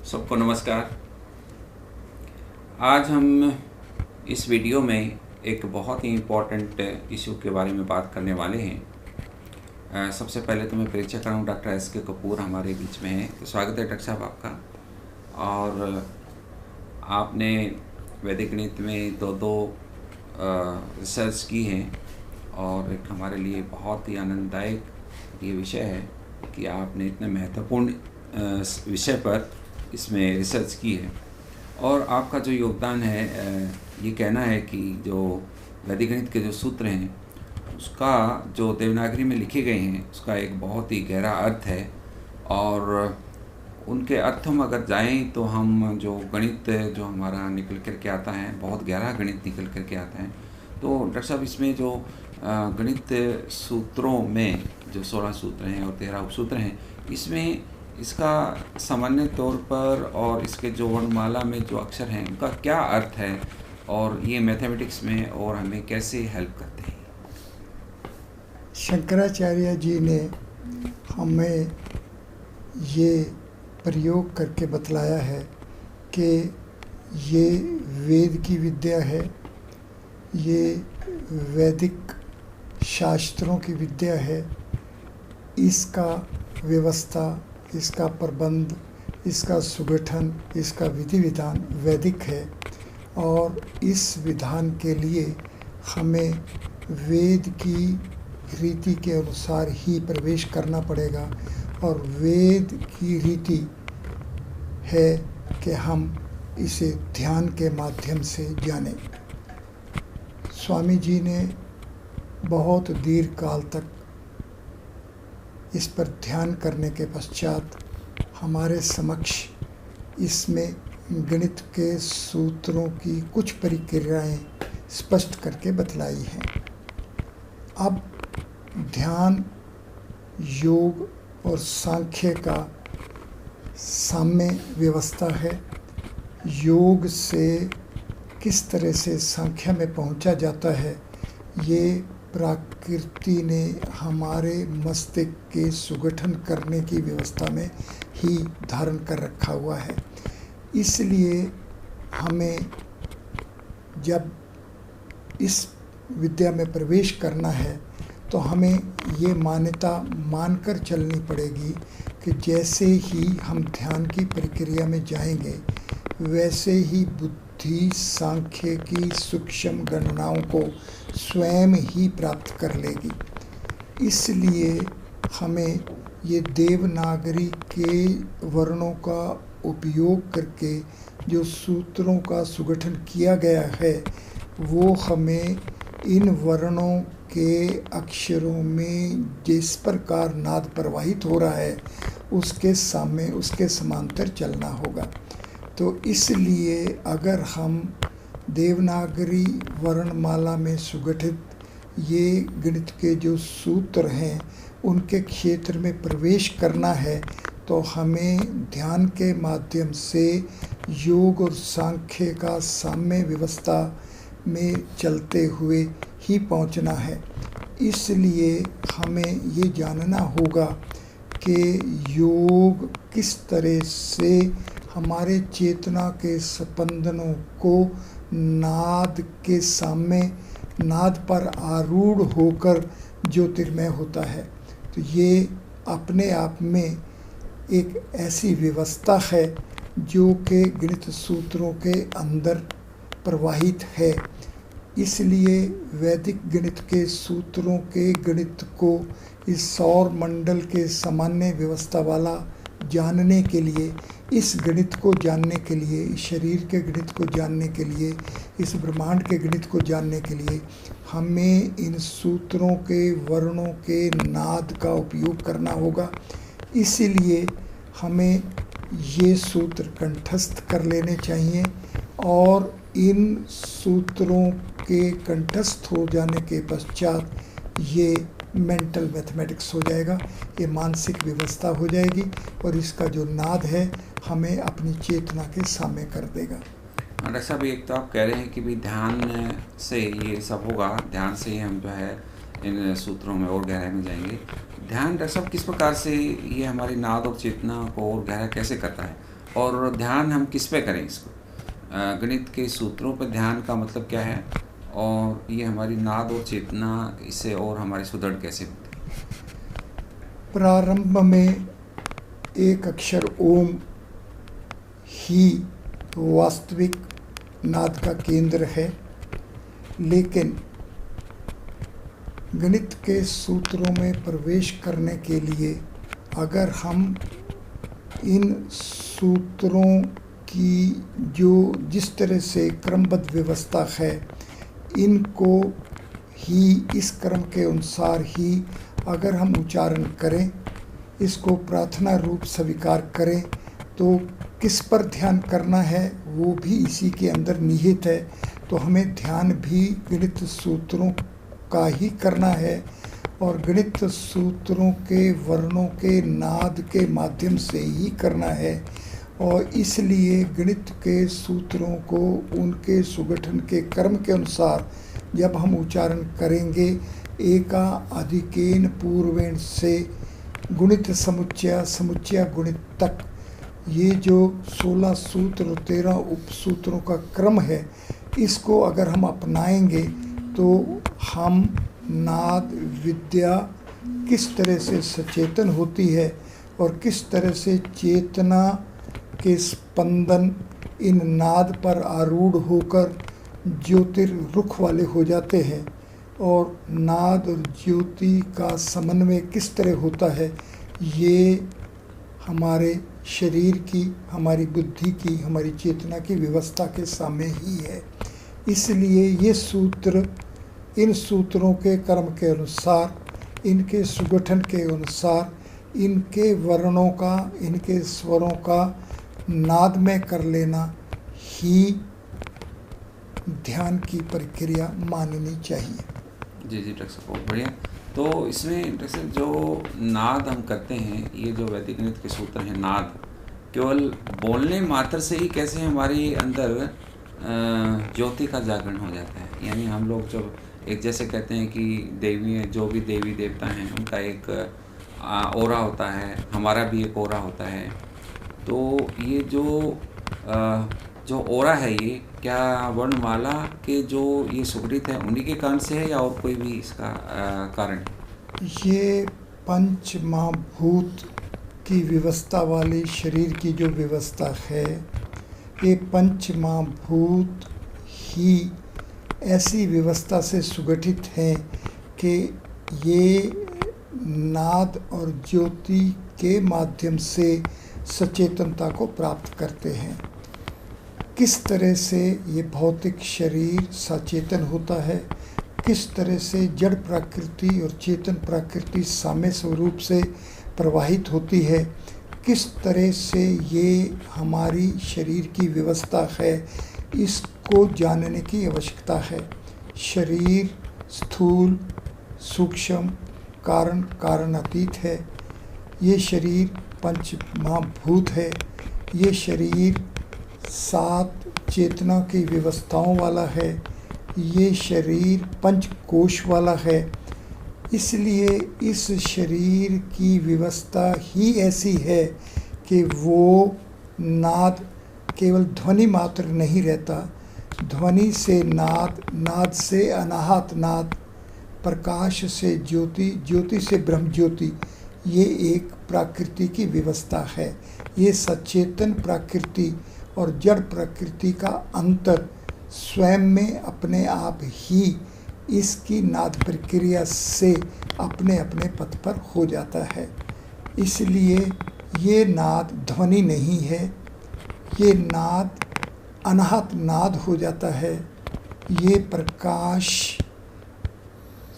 सबको नमस्कार। आज हम इस वीडियो में एक बहुत ही इम्पोर्टेंट इशू के बारे में बात करने वाले हैं। सबसे पहले तो मैं परिचय कराऊँ, डॉक्टर एस.के. कपूर हमारे बीच में हैं। तो स्वागत है डॉक्टर साहब आपका। और आपने वैदिक गणित में दो रिसर्च की हैं और एक हमारे लिए बहुत ही आनंददायक ये विषय है कि आपने इतने महत्वपूर्ण विषय पर इसमें रिसर्च की है। और आपका जो योगदान है, ये कहना है कि जो वैदिक गणित के जो सूत्र हैं उसका जो देवनागरी में लिखे गए हैं उसका एक बहुत ही गहरा अर्थ है। और उनके अर्थ हम अगर जाएं तो हम जो गणित जो हमारा निकल कर के आता है, बहुत गहरा गणित निकल कर के आता है। तो डॉक्टर साहब, इसमें जो गणित सूत्रों में जो 16 सूत्र हैं और 13 उपसूत्र हैं, इसमें इसका सामान्य तौर पर और इसके जो वर्णमाला में जो अक्षर हैं उनका क्या अर्थ है और ये मैथमेटिक्स में और हमें कैसे हेल्प करते हैं? शंकराचार्य जी ने हमें ये प्रयोग करके बतलाया है कि ये वेद की विद्या है, ये वैदिक शास्त्रों की विद्या है। इसका व्यवस्था, इसका प्रबंध, इसका सुगठन, इसका विधि विधान वैदिक है। और इस विधान के लिए हमें वेद की रीति के अनुसार ही प्रवेश करना पड़ेगा। और वेद की रीति है कि हम इसे ध्यान के माध्यम से जानें। स्वामी जी ने बहुत दीर्घ काल तक इस पर ध्यान करने के पश्चात हमारे समक्ष इसमें गणित के सूत्रों की कुछ प्रक्रियाएं स्पष्ट करके बतलाई हैं। अब ध्यान, योग और सांख्य का साम्य व्यवस्था है। योग से किस तरह से सांख्य में पहुंचा जाता है, ये प्रकृति ने हमारे मस्तिष्क के सुगठन करने की व्यवस्था में ही धारण कर रखा हुआ है। इसलिए हमें जब इस विद्या में प्रवेश करना है तो हमें ये मान्यता मानकर चलनी पड़ेगी कि जैसे ही हम ध्यान की प्रक्रिया में जाएंगे वैसे ही बुद्धि सांख्य की सूक्ष्म गणनाओं को स्वयं ही प्राप्त कर लेगी। इसलिए हमें ये देवनागरी के वर्णों का उपयोग करके जो सूत्रों का सुगठन किया गया है, वो हमें इन वर्णों के अक्षरों में जिस प्रकार नाद प्रवाहित हो रहा है उसके सामने, उसके समांतर चलना होगा। तो इसलिए अगर हम देवनागरी वर्णमाला में सुगठित ये गणित के जो सूत्र हैं उनके क्षेत्र में प्रवेश करना है तो हमें ध्यान के माध्यम से योग और सांख्य का साम्य व्यवस्था में चलते हुए ही पहुंचना है। इसलिए हमें ये जानना होगा कि योग किस तरह से हमारे चेतना के स्पंदनों को नाद के सामने, नाद पर आरूढ़ होकर ज्योतिर्मय होता है। तो ये अपने आप में एक ऐसी व्यवस्था है जो कि गणित सूत्रों के अंदर प्रवाहित है। इसलिए वैदिक गणित के सूत्रों के गणित को इस सौर मंडल के सामान्य व्यवस्था वाला जानने के लिए, इस गणित को जानने के लिए, इस शरीर के गणित को जानने के लिए, इस ब्रह्मांड के गणित को जानने के लिए हमें इन सूत्रों के वर्णों के नाद का उपयोग करना होगा। इसीलिए हमें ये सूत्र कंठस्थ कर लेने चाहिए और इन सूत्रों के कंठस्थ हो जाने के पश्चात ये मेंटल मैथमेटिक्स हो जाएगा, ये मानसिक व्यवस्था हो जाएगी और इसका जो नाद है हमें अपनी चेतना के सामने कर देगा। डॉक्टर साहब, एक तो आप कह रहे हैं कि भी ध्यान से ये सब होगा, ध्यान से ही हम जो है इन सूत्रों में और गहराई में जाएंगे। ध्यान डॉक्टर साहब किस प्रकार से ये हमारी नाद और चेतना को और गहरा कैसे करता है? और ध्यान हम किस पे करें इसको? गणित के सूत्रों पर ध्यान का मतलब क्या है, और ये हमारी नाद और चेतना इससे और हमारी सुदृढ़ कैसे होती है? प्रारंभ में एक अक्षर ओम ही वास्तविक नाद का केंद्र है, लेकिन गणित के सूत्रों में प्रवेश करने के लिए अगर हम इन सूत्रों की जो जिस तरह से क्रमबद्ध व्यवस्था है, इनको ही इस क्रम के अनुसार ही अगर हम उच्चारण करें, इसको प्रार्थना रूप स्वीकार करें, तो किस पर ध्यान करना है वो भी इसी के अंदर निहित है। तो हमें ध्यान भी गणित सूत्रों का ही करना है, और गणित सूत्रों के वर्णों के नाद के माध्यम से ही करना है। और इसलिए गणित के सूत्रों को उनके सुगठन के क्रम के अनुसार जब हम उच्चारण करेंगे, एका अधिकेन पूर्वेण से गुणित समुच्चय समुच्चय गुणित तक, ये जो 16 सूत्र और 13 उपसूत्रों का क्रम है, इसको अगर हम अपनाएंगे तो हम नाद विद्या किस तरह से सचेतन होती है और किस तरह से चेतना के स्पंदन इन नाद पर आरूढ़ होकर ज्योतिर्रुख वाले हो जाते हैं, और नाद और ज्योति का समन्वय किस तरह होता है, ये हमारे शरीर की, हमारी बुद्धि की, हमारी चेतना की व्यवस्था के सामने ही है। इसलिए ये सूत्र इन सूत्रों के कर्म के अनुसार, इनके सुगठन के अनुसार, इनके वर्णों का, इनके स्वरों का नाद में कर लेना ही ध्यान की प्रक्रिया माननी चाहिए। जी डॉक्टर साहब, बहुत बढ़िया। तो इसमें जैसे जो नाद हम करते हैं, ये जो वैदिक गणित के सूत्र हैं, नाद केवल बोलने मात्र से ही कैसे हमारे अंदर ज्योति का जागरण हो जाता है? यानी हम लोग जब एक जैसे कहते हैं कि देवी, जो भी देवी देवता हैं उनका एक ओरा होता है, हमारा भी एक ओरा होता है। तो ये जो ओरा है, ये क्या वर्णमाला के जो ये सुकृत है उन्हीं के कारण से है या और कोई भी इसका कारण? ये पंच महाभूत की व्यवस्था वाली शरीर की जो व्यवस्था है, ये पंच महाभूत ही ऐसी व्यवस्था से सुगठित हैं कि ये नाद और ज्योति के माध्यम से सचेतनता को प्राप्त करते हैं। किस तरह से ये भौतिक शरीर सचेतन होता है, किस तरह से जड़ प्रकृति और चेतन प्रकृति साम्य स्वरूप से प्रवाहित होती है, किस तरह से ये हमारी शरीर की व्यवस्था है, इसको जानने की आवश्यकता है। शरीर स्थूल, सूक्ष्म, कारण कारणातीत है। ये शरीर पंच महाभूत है। ये शरीर 7 चेतना की व्यवस्थाओं वाला है। ये शरीर पंचकोश वाला है। इसलिए इस शरीर की व्यवस्था ही ऐसी है कि वो नाद केवल ध्वनि मात्र नहीं रहता, ध्वनि से नाद, नाद से अनाहत नाद, प्रकाश से ज्योति, ज्योति से ब्रह्म ज्योति, ये एक प्रकृति की व्यवस्था है। ये सचेतन प्रकृति और जड़ प्रकृति का अंतर स्वयं में अपने आप ही इसकी नाद प्रक्रिया से अपने अपने पथ पर हो जाता है। इसलिए ये नाद ध्वनि नहीं है, ये नाद अनाहत नाद हो जाता है। ये प्रकाश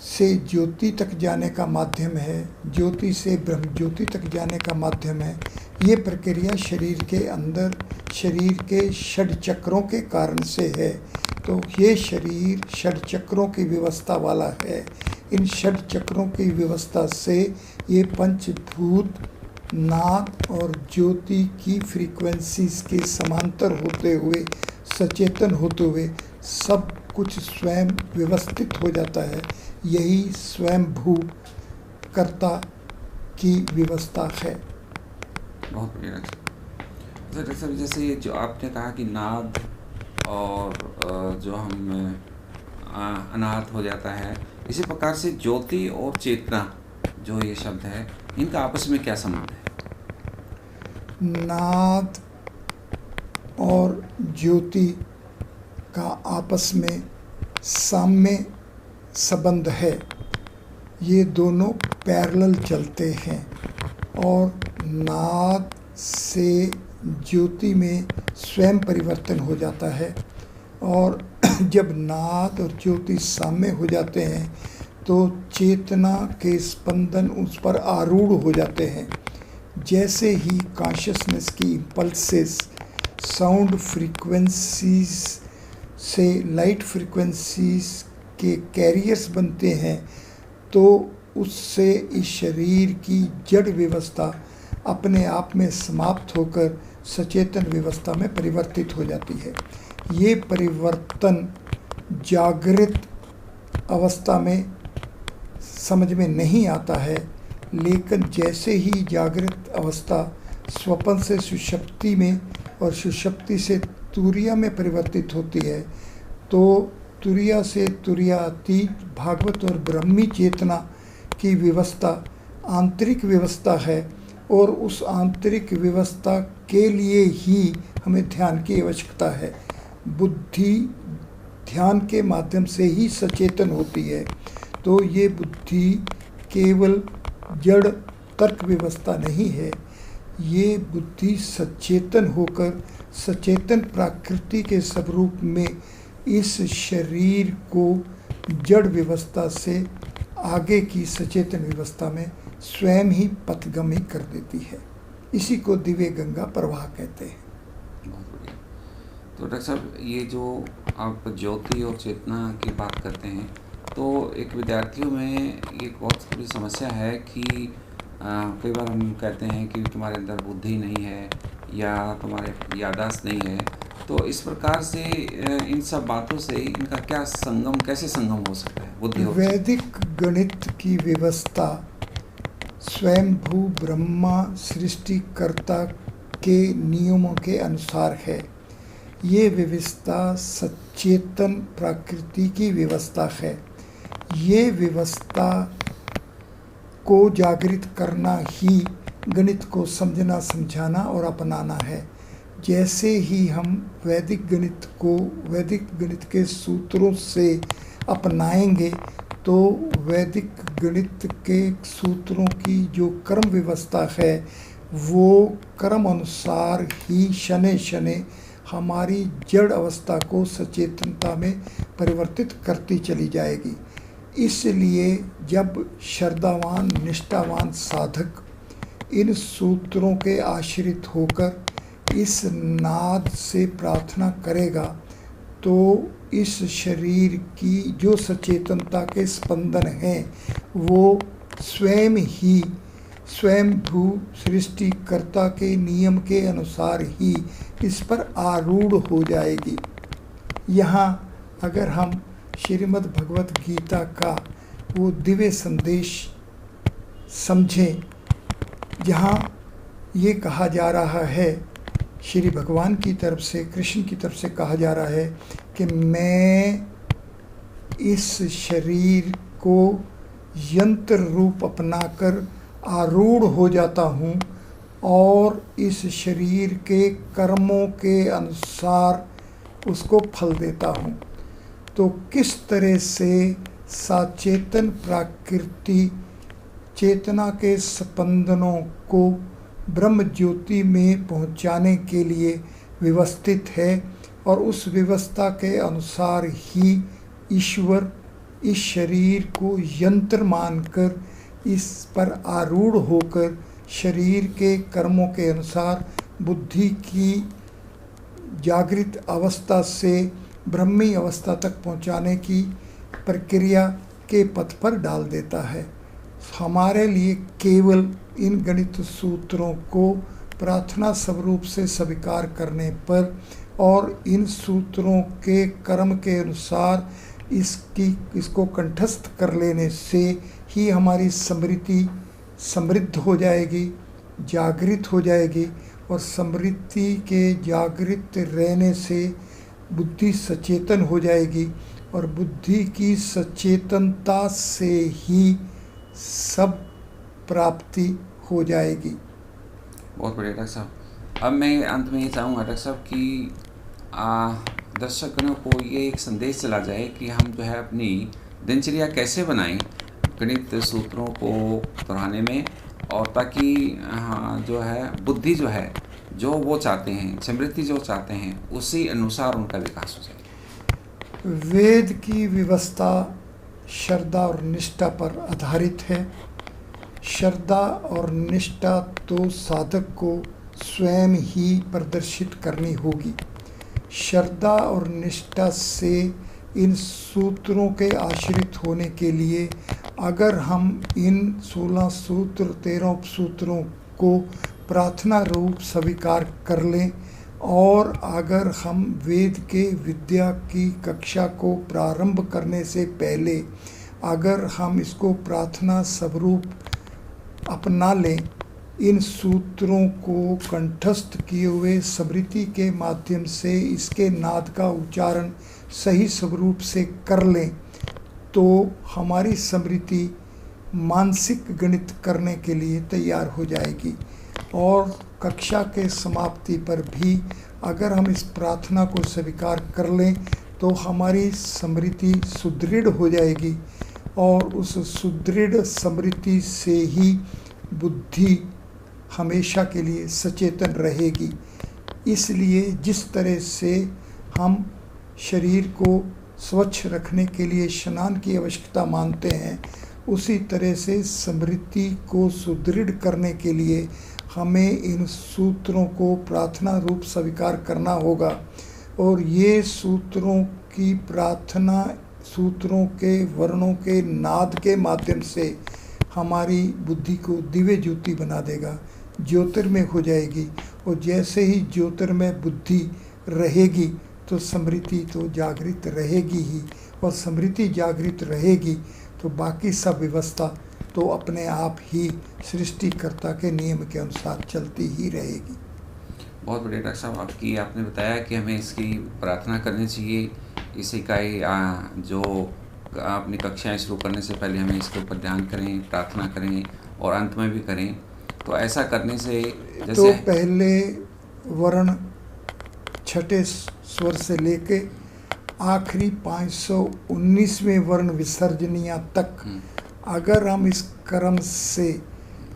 से ज्योति तक जाने का माध्यम है, ज्योति से ब्रह्म ज्योति तक जाने का माध्यम है। ये प्रक्रिया शरीर के अंदर, शरीर के षड चक्रों के कारण से है। तो ये शरीर षड चक्रों की व्यवस्था वाला है। इन षड चक्रों की व्यवस्था से ये पंचभूत नाद और ज्योति की फ्रीक्वेंसीज के समांतर होते हुए, सचेतन होते हुए सब कुछ स्वयं व्यवस्थित हो जाता है। यही स्वयंभू कर्ता की व्यवस्था है। बहुत बढ़िया। तो डॉक्टर साहब, जैसे ये जो आपने कहा कि नाद और जो हम अनाहत हो जाता है, इसी प्रकार से ज्योति और चेतना जो ये शब्द है, इनका आपस में क्या संबंध है? नाद और ज्योति का आपस में साम्य संबंध है। ये दोनों पैरेलल चलते हैं और नाद से ज्योति में स्वयं परिवर्तन हो जाता है, और जब नाद और ज्योति साम्य हो जाते हैं तो चेतना के स्पंदन उस पर आरूढ़ हो जाते हैं। जैसे ही कॉन्शियसनेस की इम्पल्सेस साउंड फ्रीक्वेंसीज से लाइट फ्रीक्वेंसीज के कैरियर्स बनते हैं, तो उससे इस शरीर की जड़ व्यवस्था अपने आप में समाप्त होकर सचेतन व्यवस्था में परिवर्तित हो जाती है। ये परिवर्तन जागृत अवस्था में समझ में नहीं आता है, लेकिन जैसे ही जागृत अवस्था स्वप्न से सुषुप्ति में और सुषुप्ति से तुरिया में परिवर्तित होती है, तो तुरिया से तुरियातीत भागवत और ब्रह्मी चेतना की व्यवस्था आंतरिक व्यवस्था है, और उस आंतरिक व्यवस्था के लिए ही हमें ध्यान की आवश्यकता है। बुद्धि ध्यान के माध्यम से ही सचेतन होती है, तो ये बुद्धि केवल जड़ तर्क व्यवस्था नहीं है। ये बुद्धि सचेतन होकर सचेतन प्रकृति के स्वरूप में इस शरीर को जड़ व्यवस्था से आगे की सचेतन व्यवस्था में स्वयं ही पथगमी कर देती है। इसी को दिव्य गंगा प्रवाह कहते हैं। बहुत बढ़िया। तो डॉक्टर साहब, ये जो आप ज्योति और चेतना की बात करते हैं, तो एक विद्यार्थियों में एक बहुत बड़ी समस्या है कि कई बार हम कहते हैं कि तुम्हारे अंदर बुद्धि नहीं है या तुम्हारे याददाश्त नहीं है, तो इस प्रकार से इन सब बातों से इनका क्या संगम, कैसे संगम हो सकता है बुद्धि और वैदिक गणित की व्यवस्था स्वयंभू ब्रह्मा सृष्टिकर्ता के नियमों के अनुसार है। ये व्यवस्था सचेतन प्रकृति की व्यवस्था है। ये व्यवस्था को जागृत करना ही गणित को समझना, समझाना और अपनाना है। जैसे ही हम वैदिक गणित के सूत्रों से अपनाएंगे, तो वैदिक गणित के सूत्रों की जो कर्म व्यवस्था है, वो कर्म अनुसार ही शनै शनै हमारी जड़ अवस्था को सचेतनता में परिवर्तित करती चली जाएगी। इसलिए जब श्रद्धावान निष्ठावान साधक इन सूत्रों के आश्रित होकर इस नाद से प्रार्थना करेगा, तो इस शरीर की जो सचेतनता के स्पंदन हैं, वो स्वयं ही स्वयंभू सृष्टिकर्ता के नियम के अनुसार ही इस पर आरूढ़ हो जाएगी। यहाँ अगर हम श्रीमद् भगवत गीता का वो दिव्य संदेश समझें, जहाँ ये कहा जा रहा है, श्री भगवान की तरफ से, कृष्ण की तरफ से कहा जा रहा है कि मैं इस शरीर को यंत्र रूप अपनाकर आरूढ़ हो जाता हूँ और इस शरीर के कर्मों के अनुसार उसको फल देता हूँ। तो किस तरह से सचेतन प्रकृति चेतना के स्पंदनों को ब्रह्म ज्योति में पहुँचाने के लिए व्यवस्थित है, और उस व्यवस्था के अनुसार ही ईश्वर इस शरीर को यंत्र मानकर इस पर आरूढ़ होकर शरीर के कर्मों के अनुसार बुद्धि की जागृत अवस्था से ब्रह्मी अवस्था तक पहुंचाने की प्रक्रिया के पथ पर डाल देता है। हमारे लिए केवल इन गणित सूत्रों को प्रार्थना स्वरूप से स्वीकार करने पर और इन सूत्रों के कर्म के अनुसार इसको कंठस्थ कर लेने से ही हमारी स्मृति समृद्ध हो जाएगी, जागृत हो जाएगी, और स्मृति के जागृत रहने से बुद्धि सचेतन हो जाएगी और बुद्धि की सचेतनता से ही सब प्राप्ति हो जाएगी। बहुत बढ़िया डॉक्टर साहब। अब मैं अंत में ये चाहूँगा डॉक्टर साहब कि दर्शकों को ये एक संदेश चला जाए कि हम जो है अपनी दिनचर्या कैसे बनाएं गणित सूत्रों को दोहराने में, और ताकि जो है बुद्धि जो है जो वो चाहते हैं, स्मृति जो चाहते हैं, उसी अनुसार उनका विकास हो जाए। वेद की व्यवस्था श्रद्धा और निष्ठा पर आधारित है। श्रद्धा और निष्ठा तो साधक को स्वयं ही प्रदर्शित करनी होगी। श्रद्धा और निष्ठा से इन सूत्रों के आश्रित होने के लिए अगर हम इन 16 सूत्र 13 उपसूत्रों को प्रार्थना रूप स्वीकार कर लें और अगर हम वेद के विद्या की कक्षा को प्रारंभ करने से पहले अगर हम इसको प्रार्थना स्वरूप अपना लें, इन सूत्रों को कंठस्थ किए हुए स्मृति के माध्यम से इसके नाद का उच्चारण सही स्वरूप से कर लें, तो हमारी स्मृति मानसिक गणित करने के लिए तैयार हो जाएगी। और कक्षा के समाप्ति पर भी अगर हम इस प्रार्थना को स्वीकार कर लें तो हमारी स्मृति सुदृढ़ हो जाएगी और उस सुदृढ़ स्मृति से ही बुद्धि हमेशा के लिए सचेतन रहेगी। इसलिए जिस तरह से हम शरीर को स्वच्छ रखने के लिए स्नान की आवश्यकता मानते हैं, उसी तरह से स्मृति को सुदृढ़ करने के लिए हमें इन सूत्रों को प्रार्थना रूप स्वीकार करना होगा। और ये सूत्रों की प्रार्थना सूत्रों के वर्णों के नाद के माध्यम से हमारी बुद्धि को दिव्य ज्योति बना देगा, ज्योतिर्मय हो जाएगी। और जैसे ही ज्योतिर्मय बुद्धि रहेगी तो स्मृति तो जागृत रहेगी ही, और स्मृति जागृत रहेगी तो बाकी सब व्यवस्था तो अपने आप ही सृष्टिकर्ता के नियम के अनुसार चलती ही रहेगी। बहुत बढ़िया डॉक्टर साहब, आपने बताया कि हमें इसकी प्रार्थना करनी चाहिए। इसी का ही जो अपनी कक्षाएं शुरू करने से पहले हमें इसके ऊपर ध्यान करें, प्रार्थना करें और अंत में भी करें। तो ऐसा करने से जैसे तो पहले वर्ण छठे स्वर से लेके आखिरी 519वें वर्ण विसर्जनिया तक अगर हम इस क्रम से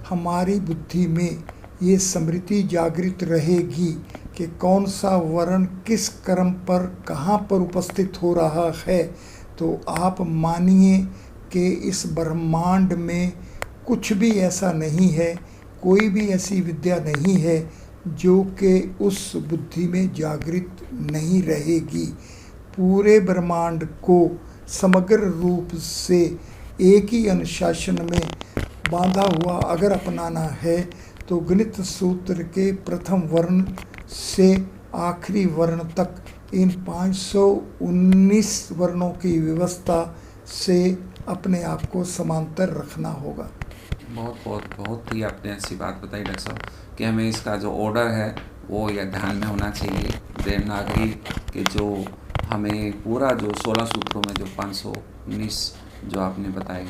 हमारी बुद्धि में ये स्मृति जागृत रहेगी कि कौन सा वर्ण किस क्रम पर कहाँ पर उपस्थित हो रहा है, तो आप मानिए कि इस ब्रह्मांड में कुछ भी ऐसा नहीं है, कोई भी ऐसी विद्या नहीं है जो कि उस बुद्धि में जागृत नहीं रहेगी। पूरे ब्रह्मांड को समग्र रूप से एक ही अनुशासन में बांधा हुआ अगर अपनाना है तो गणित सूत्र के प्रथम वर्ण से आखिरी वर्ण तक इन 519 वर्णों की व्यवस्था से अपने आप को समांतर रखना होगा। बहुत ही आपने अच्छी बात बताई डॉक्टर साहब कि हमें इसका जो ऑर्डर है वो यह ध्यान में होना चाहिए। देवनागरी के जो हमें पूरा जो 16 सूत्रों में जो 519 जो आपने बताए।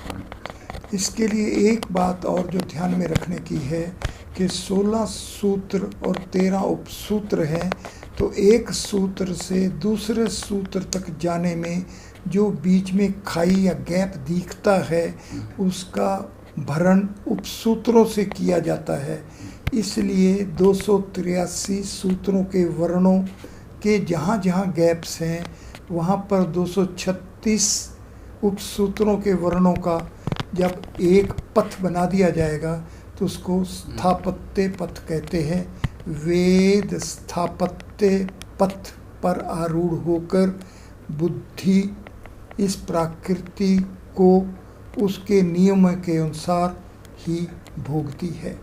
इसके लिए एक बात और जो ध्यान में रखने की है कि 16 सूत्र और 13 उपसूत्र हैं, तो एक सूत्र से दूसरे सूत्र तक जाने में जो बीच में खाई या गैप दिखता है उसका भरण उपसूत्रों से किया जाता है। इसलिए 283 सूत्रों के वर्णों के जहाँ जहाँ गैप्स हैं वहाँ पर 236 उपसूत्रों के वर्णों का जब एक पथ बना दिया जाएगा तो उसको स्थापत्य पथ कहते हैं। वेद स्थापत्य पथ पर आरूढ़ होकर बुद्धि इस प्रकृति को उसके नियम के अनुसार ही भोगती है।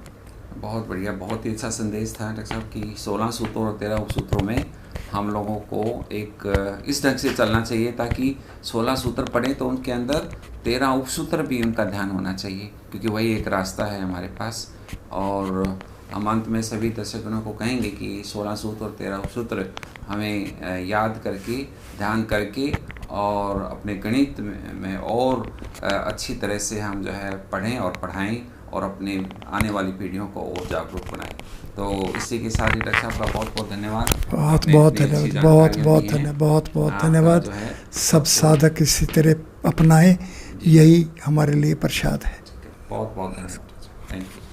बहुत बढ़िया, बहुत ही अच्छा संदेश था डॉक्टर साहब कि 16 सूत्रों और 13 उपसूत्रों में हम लोगों को एक इस ढंग से चलना चाहिए ताकि 16 सूत्र पढ़ें तो उनके अंदर 13 उपसूत्र भी उनका ध्यान होना चाहिए, क्योंकि वही एक रास्ता है हमारे पास। और हम अंत में सभी दर्शकों को कहेंगे कि 16 सूत्र और 13 सूत्र हमें याद करके, ध्यान करके और अपने गणित में और अच्छी तरह से हम जो है पढ़ें और पढ़ाएं और अपने आने वाली पीढ़ियों को और जागरूक बनाएं। तो इसी के साथ ही डॉक्टर साहब का बहुत बहुत धन्यवाद। बहुत बहुत धन्यवाद, बहुत बहुत धन्यवाद, बहुत बहुत धन्यवाद। सब साधक इसी तरह अपनाएं, यही हमारे लिए प्रसाद है। बहुत बहुत धन्यवाद। Thank you.